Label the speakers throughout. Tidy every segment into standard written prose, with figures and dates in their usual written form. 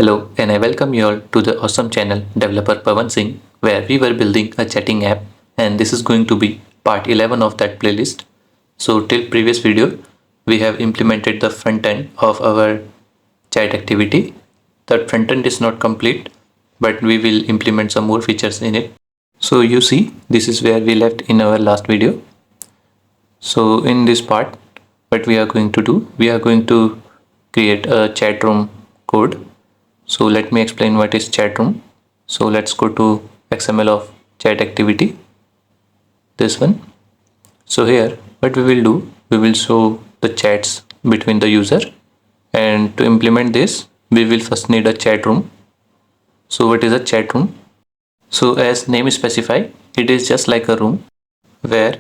Speaker 1: Hello and I welcome you all to the awesome channel Developer Pawan Singh, where we were building a chatting app, and this is going to be part 11 of that playlist. So till previous video we have implemented the front end of our chat activity. That front end is not complete, but we will implement some more features in it. So you see, this is where we left in our last video. So in this part, what we are going to do, we are going to create a chat room code. So let me explain what is chat room. So let's go to XML of chat activity, this one. So here what we will do, we will show the chats between the user, and to implement this we will first need a chat room. So what is a chat room? So as name specify, it is just like a room where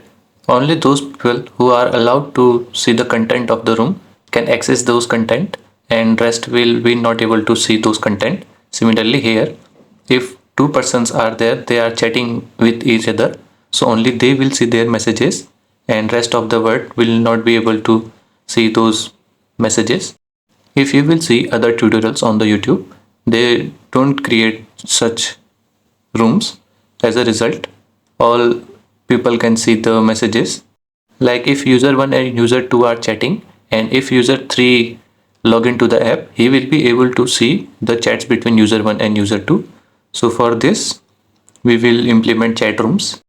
Speaker 1: only those people who are allowed to see the content of the room can access those content, and rest will be not able to see those content. Similarly here, if two persons are there, they are chatting with each other, so only they will see their messages and rest of the world will not be able to see those messages. If you will see other tutorials on the YouTube, they don't create such rooms. As a result, all people can see the messages. Like if user 1 and user 2 are chatting, and if user 3 log into the app, he will be able to see the chats between user 1 and user 2. So for this we will implement chat rooms.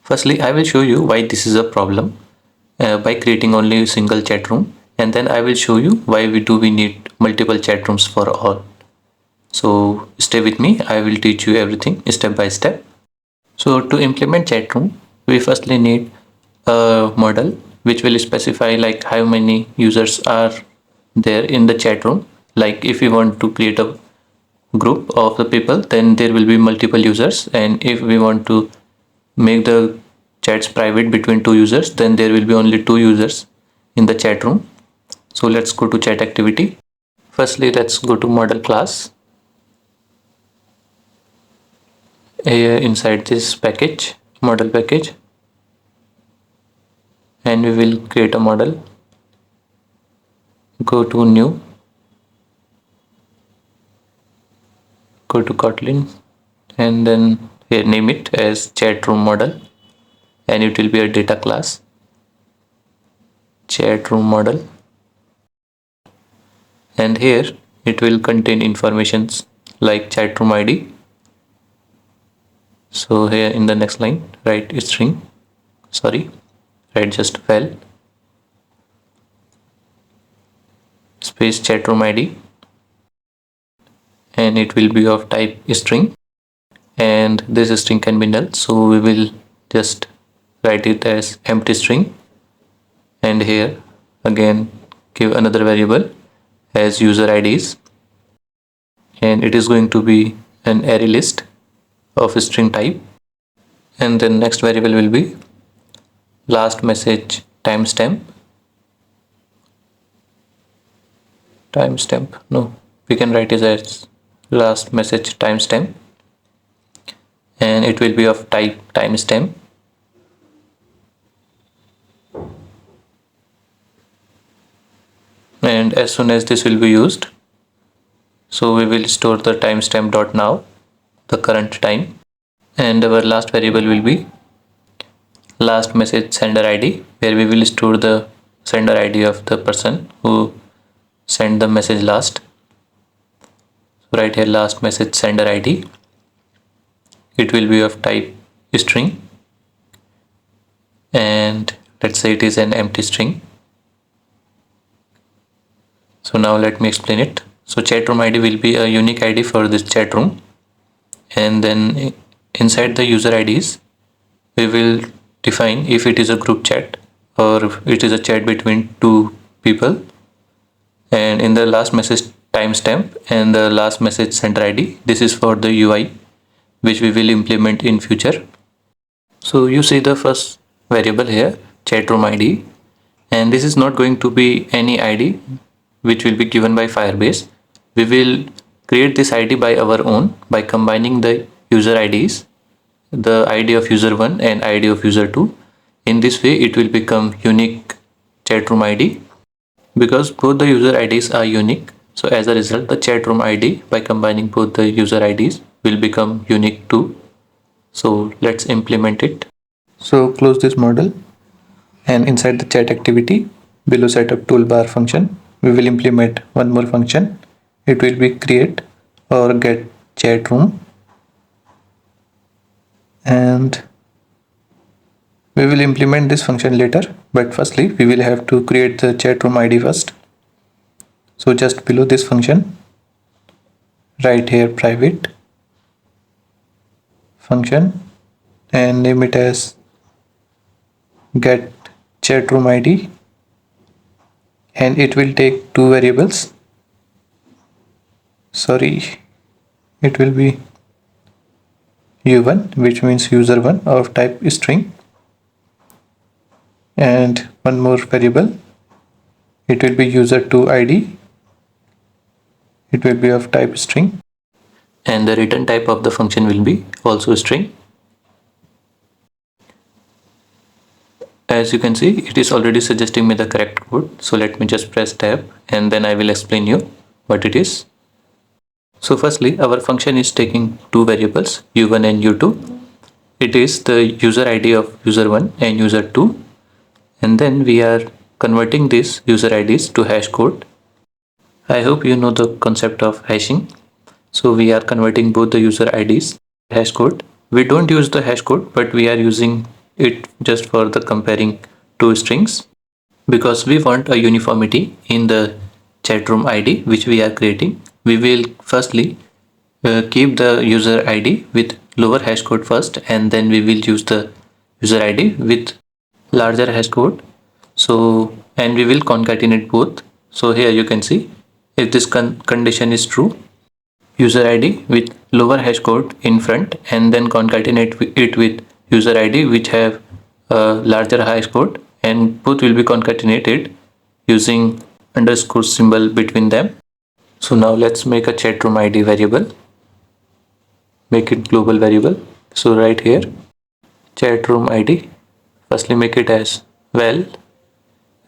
Speaker 1: Firstly, I will show you why this is a problem by creating only a single chat room, and then I will show you why we need multiple chat rooms for all. So stay with me, I will teach you everything step by step. So to implement chat room, we firstly need a model which will specify like how many users are there in the chat room. Like if we want to create a group of the people, then there will be multiple users, and if we want to make the chats private between two users, then there will be only two users in the chat room. So let's go to chat activity. Firstly, let's go to model class. Here inside this package, model package, and we will create a model. Go to new, go to Kotlin, and then here name it as chat room model, and it will be a data class, chat room model, and here it will contain informations like chat room ID. So here in the next line, write just val space chat room ID, and it will be of type string, and this string can be null, so we will just write it as empty string, and here again give another variable as user IDs, and it is going to be an array list of string type, and then next variable will be last message timestamp. No, we can write it as last message timestamp, and it will be of type timestamp. And as soon as this will be used, so we will store the timestamp dot now, the current time, and our last variable will be last message sender ID, where we will store the sender ID of the person who sent the message last. So right here last message sender ID, it will be of type string, and let's say it is an empty string. So now let me explain it. So chat room ID will be a unique ID for this chat room, and then inside the user IDs we will define if it is a group chat or if it is a chat between two people, and in the last message timestamp and the last message sender ID, this is for the UI which we will implement in future. So you see the first variable here, chat room ID, and this is not going to be any ID which will be given by Firebase. We will create this ID by our own by combining the user IDs, the ID of user 1 and ID of user 2. In this way it will become unique chat room ID. Because both the user IDs are unique, So as a result, the chat room ID by combining both the user IDs will become unique too. So let's implement it. So close this model, and inside the chat activity below setup toolbar function, we will implement one more function. It will be create or get chat room, and we will implement this function later, but firstly we will have to create the chat room ID first. So just below this function, write here private function and name it as get chat room ID, and it will take two variables. Sorry, it will be u1, which means user1 of type string, and one more variable, it will be user2 ID, it will be of type string, and the return type of the function will be also string. As you can see, it is already suggesting me the correct code. So let me just press tab and then I will explain you what it is. So firstly, our function is taking two variables, u1 and u2. It is the user ID of user1 and user2, and then we are converting these user IDs to hash code. I hope you know the concept of hashing. So we are converting both the user IDs hash code. We don't use the hash code, but we are using it just for the comparing two strings, because we want a uniformity in the chat room ID which we are creating. We will firstly keep the user ID with lower hash code first, and then we will use the user ID with larger hash code. So, and we will concatenate both. So here you can see, if this condition is true, user ID with lower hash code in front, and then concatenate it with user ID which have a larger hash code, and both will be concatenated using underscore symbol between them. So now let's make a chat room ID variable, make it global variable. So right here, chat room ID, firstly make it as well,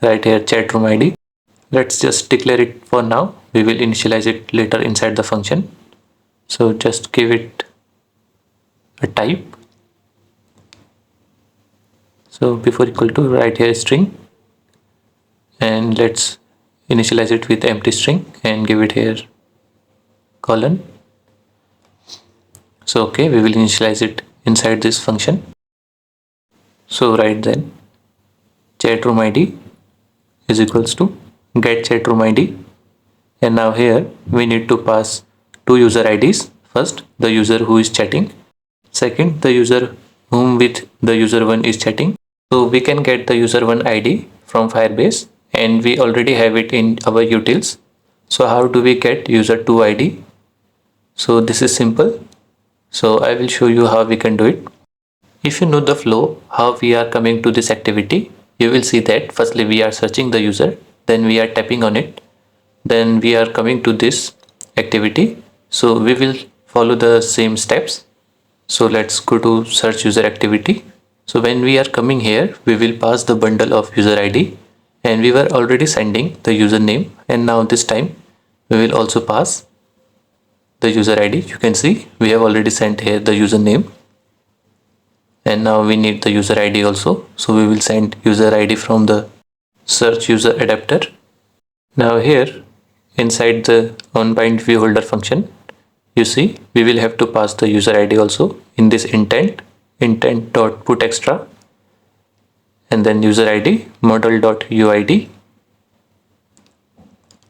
Speaker 1: right here chat room ID. Let's just declare it for now. We will initialize it later inside the function. So just give it a type. So before equal to, right here string, and let's initialize it with empty string and give it here colon. So okay, we will initialize it inside this function. So right then, chat room ID is equals to get chat room ID, and now here we need to pass two user IDs. First, the user who is chatting, second, the user whom with the user1 is chatting. So we can get the user1 ID from Firebase, and we already have it in our utils. So how do we get user2 ID? So this is simple. So I will show you how we can do it. If you know the flow, how we are coming to this activity, you will see that firstly we are searching the user, then we are tapping on it, then we are coming to this activity. So we will follow the same steps. So let's go to search user activity. So when we are coming here, we will pass the bundle of user ID, and we were already sending the username, and now this time we will also pass the user ID. You can see we have already sent here the username, and now we need the user ID also. So we will send user ID from the search user adapter. Now here inside the onBind view holder function, you see we will have to pass the user ID also in this intent.put extra, and then user ID model.uid.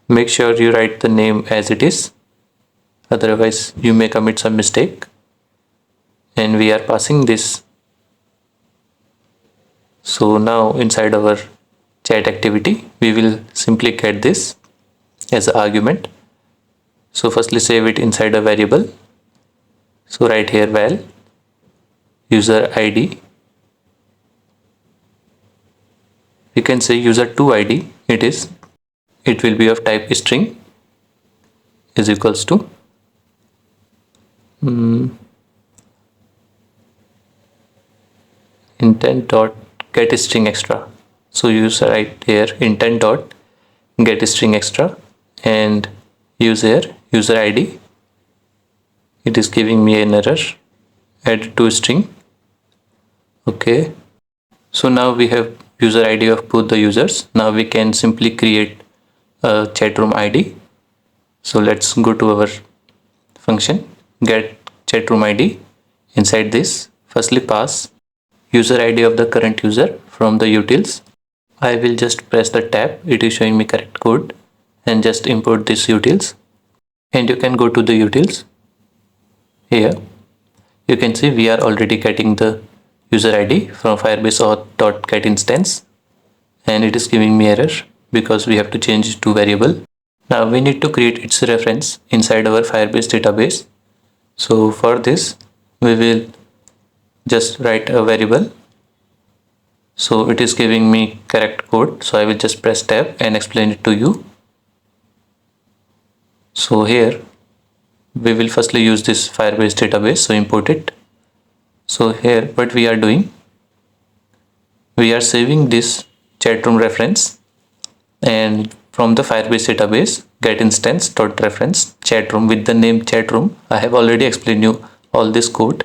Speaker 1: Make sure you write the name as it is, otherwise you may commit some mistake. And we are passing this. So now inside our chat activity, we will simply get this as an argument. So firstly save it inside a variable. So right here val user ID, you can say user2 ID, it will be of type string, is equals to intent dot get string extra. So you write here intent dot get string extra, and use here user ID. It is giving me an error. Add to string. Okay. So now we have user ID of both the users. Now we can simply create a chatroom ID. So let's go to our function get chatroom ID. Inside this, firstly pass user ID of the current user from the utils. I will just press the tab. It is showing me correct code, and just import this utils. And you can go to the utils. Here you can see we are already getting the user ID from Firebase auth.get instance, and it is giving me error because we have to change it to variable. Now we need to create its reference inside our Firebase database. So for this we will just write a variable. So it is giving me correct code, so I will just press tab and explain it to you. So here we will firstly use this Firebase database, so import it. So here what we are doing, we are saving this chatroom reference, and from the Firebase database get instance dot reference chatroom with the name chatroom. I have already explained you all this code,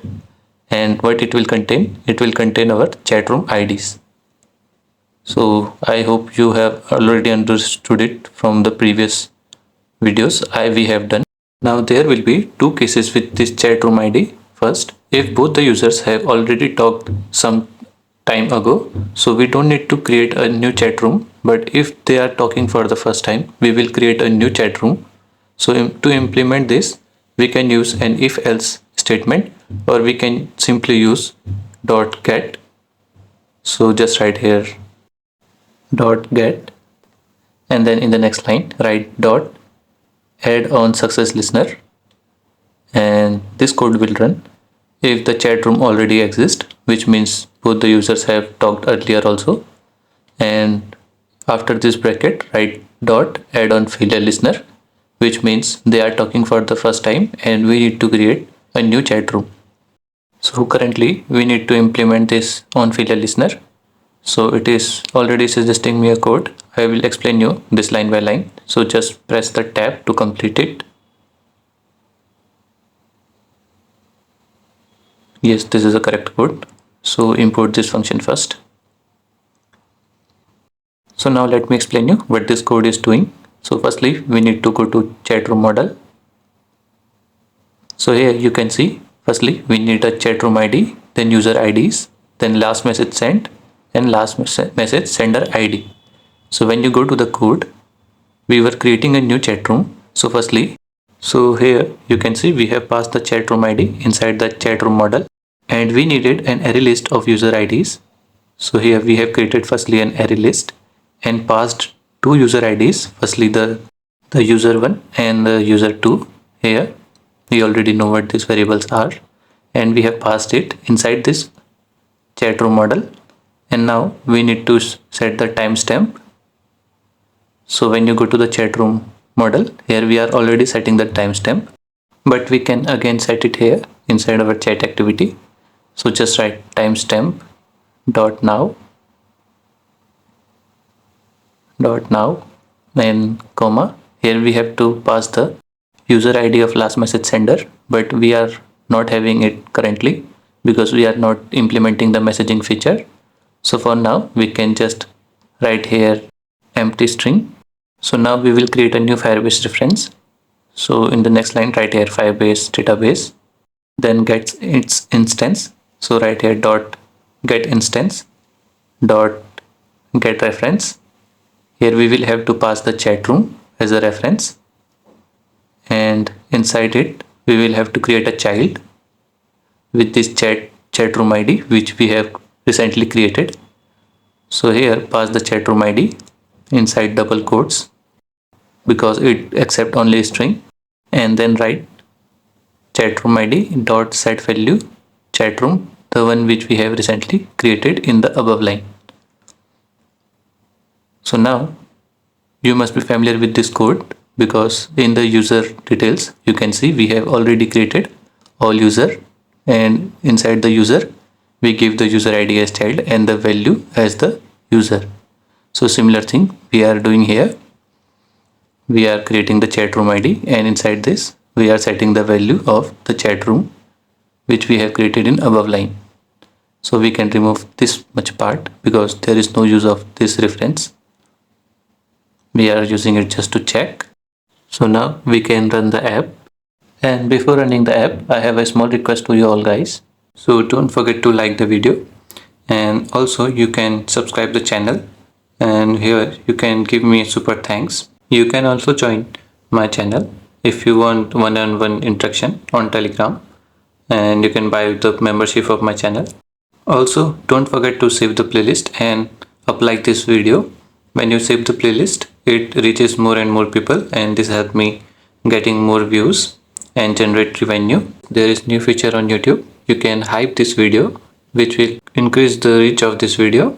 Speaker 1: and what it will contain, it will contain our chatroom IDs. So I hope you have already understood it from the previous videos we have done. Now there will be two cases with this chatroom ID. First, if both the users have already talked some time ago, so we don't need to create a new chat room. But if they are talking for the first time, we will create a new chat room. So to implement this, we can use an if else statement, or we can simply use dot get. So just write here dot get, and then in the next line write dot add on success listener, and this code will run if the chat room already exists, which means both the users have talked earlier also. And after this bracket write dot add on failure listener, which means they are talking for the first time and we need to create a new chat room. So currently we need to implement this on failure listener. So it is already suggesting me a code. I will explain you this line by line. So just press the tab to complete it. Yes, this is a correct code. So import this function first. So now let me explain you what this code is doing. So firstly, we need to go to chatroom model. So here you can see, firstly, we need a chatroom ID, then user IDs, then last message sent, and last message sender ID. So when you go to the code, we were creating a new chat room. So firstly, so here you can see we have passed the chat room ID inside the chat room model, and we needed an array list of user IDs. So here we have created firstly an array list and passed two user IDs, firstly the user 1 and the user 2. Here we already know what these variables are, and we have passed it inside this chat room model. And now we need to set the timestamp. So when you go to the chat room model, here we are already setting the timestamp, but we can again set it here inside our chat activity. So just write timestamp dot now and comma. Here we have to pass the user ID of last message sender, but we are not having it currently because we are not implementing the messaging feature. So for now we can just write here empty string. So now we will create a new Firebase reference. So in the next line write here Firebase database, then get its instance. So write here dot get instance dot get reference. Here we will have to pass the chat room as a reference, and inside it we will have to create a child with this chat room ID which we have recently created. So here pass the chat room ID inside double quotes because it accepts only string, and then write chat room ID dot set value chat room, the one which we have recently created in the above line. So now you must be familiar with this code because in the user details you can see we have already created all user, and inside the user we give the user ID as child and the value as the user. So similar thing we are doing here. we are creating the chat room ID, and inside this we are setting the value of the chat room which we have created in above line. So we can remove this much part because there is no use of this reference. We are using it just to check. So now we can run the app. And before running the app, I have a small request to you all guys. So don't forget to like the video, and also you can subscribe the channel, and here you can give me a super thanks. You can also join my channel if you want one-on-one interaction on Telegram, and you can buy the membership of my channel. Also, don't forget to save the playlist and like this video. When you save the playlist, it reaches more and more people, and this helps me getting more views and generate revenue. There is new feature on YouTube. You can hype this video, which will increase the reach of this video.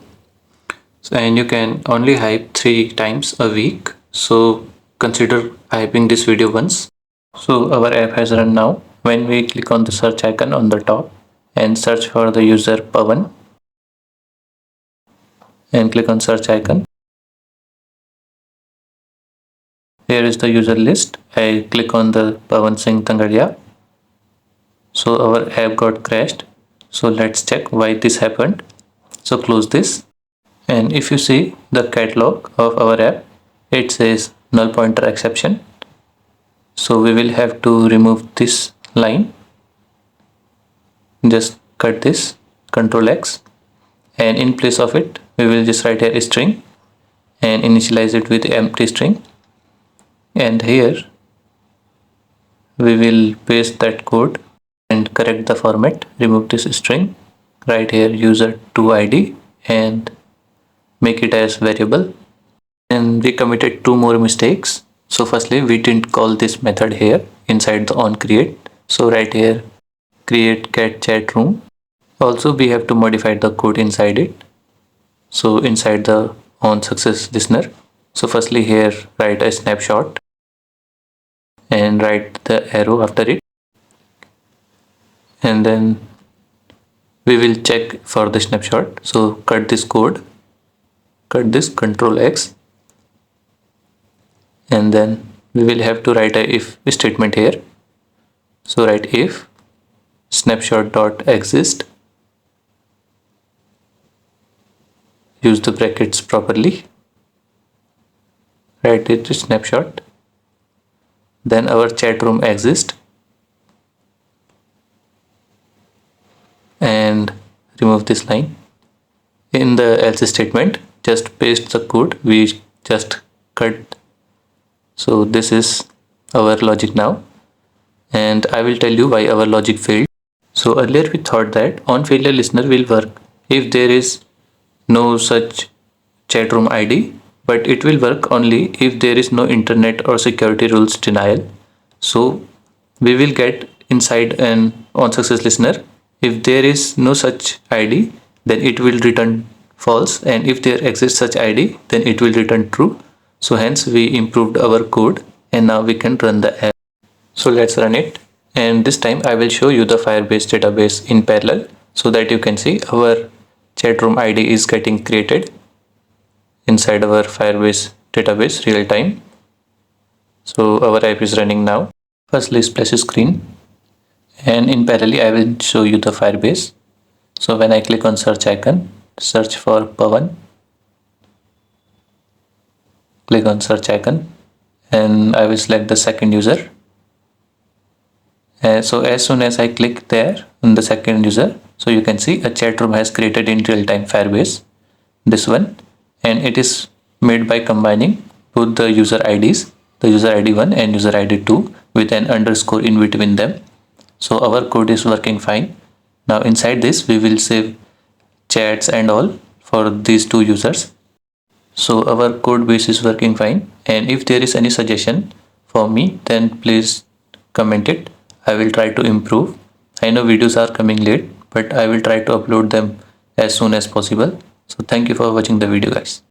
Speaker 1: And you can only hype 3 times a week. So consider hyping this video once. So our app has run now. When we click on the search icon on the top and search for the user Pawan and click on search icon. Here is the user list. I click on the Pawan Singh Tangadia. So our app got crashed. So let's check why this happened. So close this. And if you see the catalog of our app, it says null pointer exception. So we will have to remove this line. Just cut this, Ctrl X, and in place of it we will just write a string and initialize it with empty string, and here we will paste that code and correct the format. Remove this string, write here user2id and make it as variable. And we committed 2 more mistakes. So firstly, we didn't call this method here inside the onCreate. So write here create cat chat room. Also we have to modify the code inside it. So inside the onSuccess listener. So firstly here write a snapshot and write the arrow after it. And then we will check for the snapshot. So cut this code, cut this, Ctrl X, and then we will have to write a if statement here. So write if snapshot.exist, use the brackets properly, write it snapshot, then our chat room exists, and remove this line. In the else statement, just paste the code we just cut. So this is our logic now, and I will tell you why our logic failed. So earlier we thought that on failure listener will work if there is no such chat room ID, but it will work only if there is no internet or security rules denial. So we will get inside an onSuccess listener. If there is no such ID, then it will return false, and if there exists such ID, then it will return true. So hence we improved our code, and now we can run the app. So let's run it, and this time I will show you the Firebase database in parallel so that you can see our chat room ID is getting created inside our Firebase database real time. So our app is running now. Firstly splash screen, and in parallel I will show you the Firebase. So when I click on search icon, search for Pawan, click on search icon, and I will select the second user. So as soon as I click there on the second user, so you can see a chat room has created in real-time Firebase, this one, and it is made by combining both the user IDs, the user ID 1 and user ID 2 with an underscore in between them. So our code is working fine. Now inside this we will save chats and all for these 2 users. So our code base is working fine, and if there is any suggestion for me, then please comment it. I will try to improve. I know videos are coming late, but I will try to upload them as soon as possible. So thank you for watching the video guys.